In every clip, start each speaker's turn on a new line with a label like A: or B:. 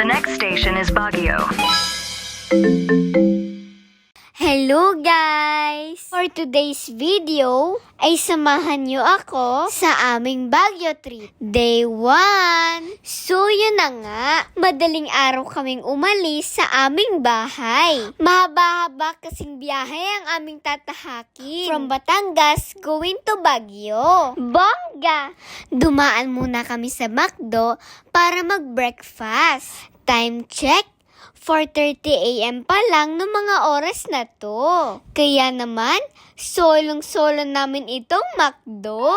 A: The next station is Baguio.
B: Hello guys! For today's video, ay samahan niyo ako sa aming Baguio trip. Day 1! So yun na nga, madaling araw kaming umalis sa aming bahay. Mahaba-haba kasing biyahe ang aming tatahakin. From Batangas going to Baguio. Bongga! Dumaan muna kami sa McDo para mag-breakfast. Time check! 4:30 AM pa lang ng mga oras na to. Kaya naman, solong-solo namin itong McDo.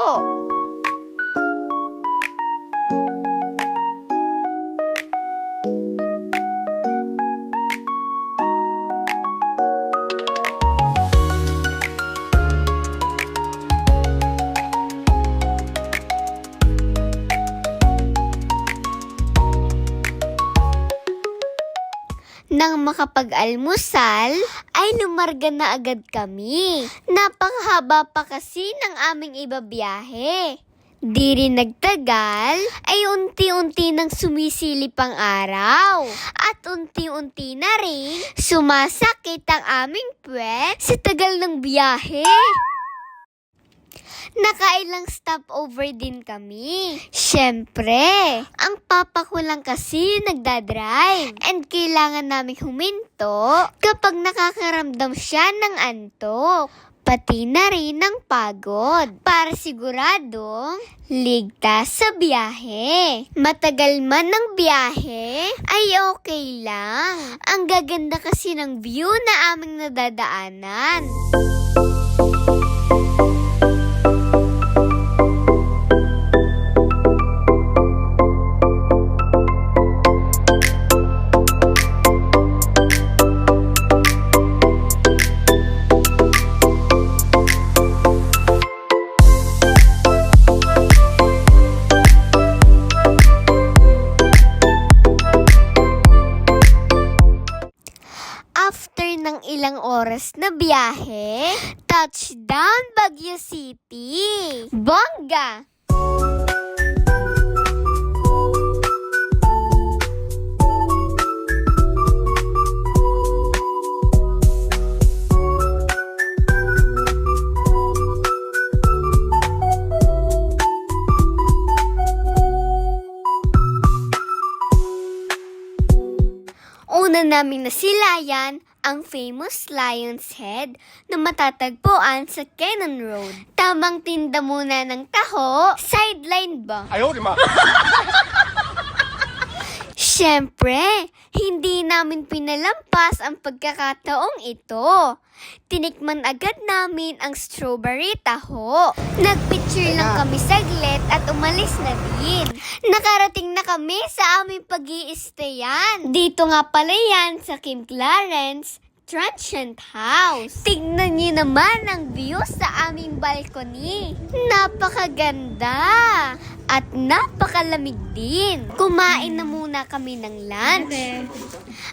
B: Nang makapag-almusal, ay lumarga na agad kami. Napakahaba pa kasi ng aming ibabiyahe. Di rin nagtagal, ay unti-unti nang sumisilip ang araw. At unti-unti na rin, sumasakit ang aming puwet sa tagal ng biyahe. Nakailang stopover din kami. Siyempre, ang papa ko lang kasi nagdadrive and kailangan namin huminto kapag nakakaramdam siya ng antok. Pati na rin ng pagod para siguradong ligtas sa biyahe. Matagal man ng biyahe ay okay lang. Ang gaganda kasi ng view na aming nadadaanan. After ng ilang oras na biyahe, touchdown Baguio City! Bongga! Una namin nasilayan ang famous Lion's Head na matatagpuan sa Cannon Road. Tamang tinda muna ng taho, sideline ba?
C: Ayaw, di ma!
B: Siyempre, hindi namin pinalampas ang pagkakataong ito. Tinikman agad namin ang strawberry taho. Nagpicture lang kami saglit at umalis na din. Nakarating na kami sa aming pag-i-stayan. Dito nga pala yan sa Kim Clarence Transient House. Tignan niyo naman ang view sa aming balcony. Napakaganda at napakalamig din. Kumain na muna kami ng lunch.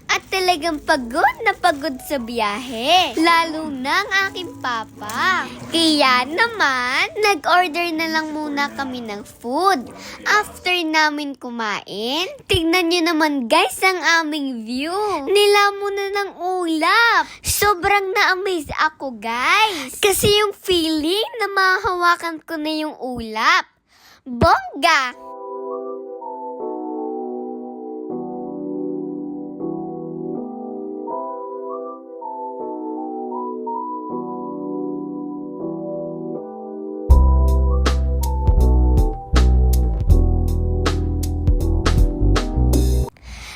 B: At talagang pagod na pagod sa biyahe. Lalo na ang aking papa. Kaya naman, nag-order na lang muna kami ng food. After namin kumain, tignan nyo naman guys ang aming view. Nilamon na ng ulap. Sobrang na-amaze ako guys. Kasi yung feeling na mahahawakan ko na yung ulap. Bongga!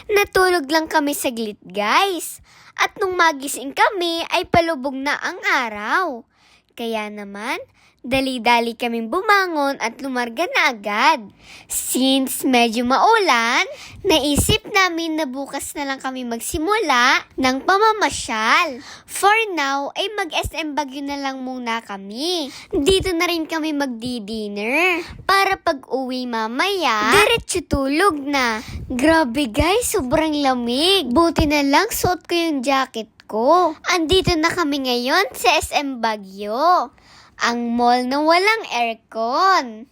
B: Natulog lang kami saglit guys. At nung magising kami ay palubog na ang araw. Kaya naman, dali-dali kaming bumangon at lumarga na agad. Since medyo maulan, naisip namin na bukas na lang kami magsimula ng pamamasyal. For now, ay mag-SM Baguio na lang muna kami. Dito na rin kami magdi-dinner. Para pag-uwi mamaya, diretso tulog na. Grabe guys, sobrang lamig. Buti na lang suot ko yung jacket ko. Andito na kami ngayon sa SM Baguio. Ang mall na walang aircon.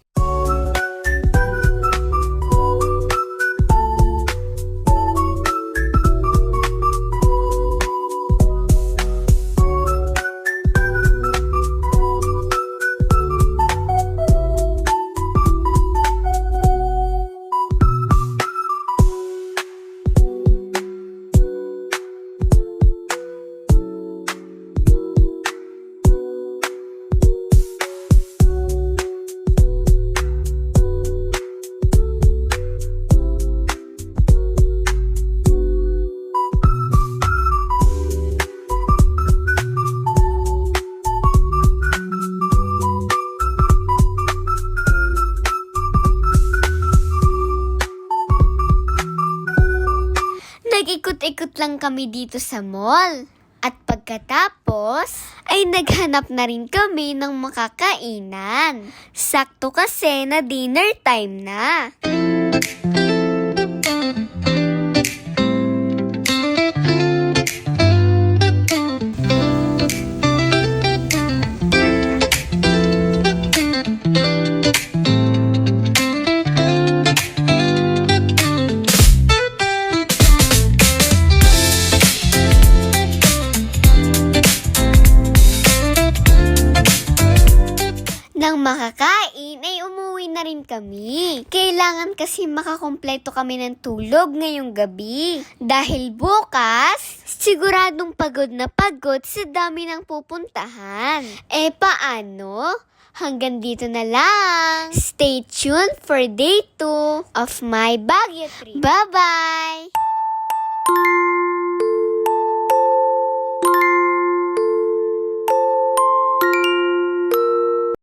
B: Nag-ikot-ikot lang kami dito sa mall. At pagkatapos, ay naghanap na rin kami ng makakainan. Sakto kasi na dinner time na. Nang makakain ay umuwi na rin kami. Kailangan kasi makakumpleto kami ng tulog ngayong gabi. Dahil bukas, siguradong pagod na pagod sa dami ng pupuntahan. Paano? Hanggang dito na lang. Stay tuned for day 2 of my Baguio trip. Bye-bye!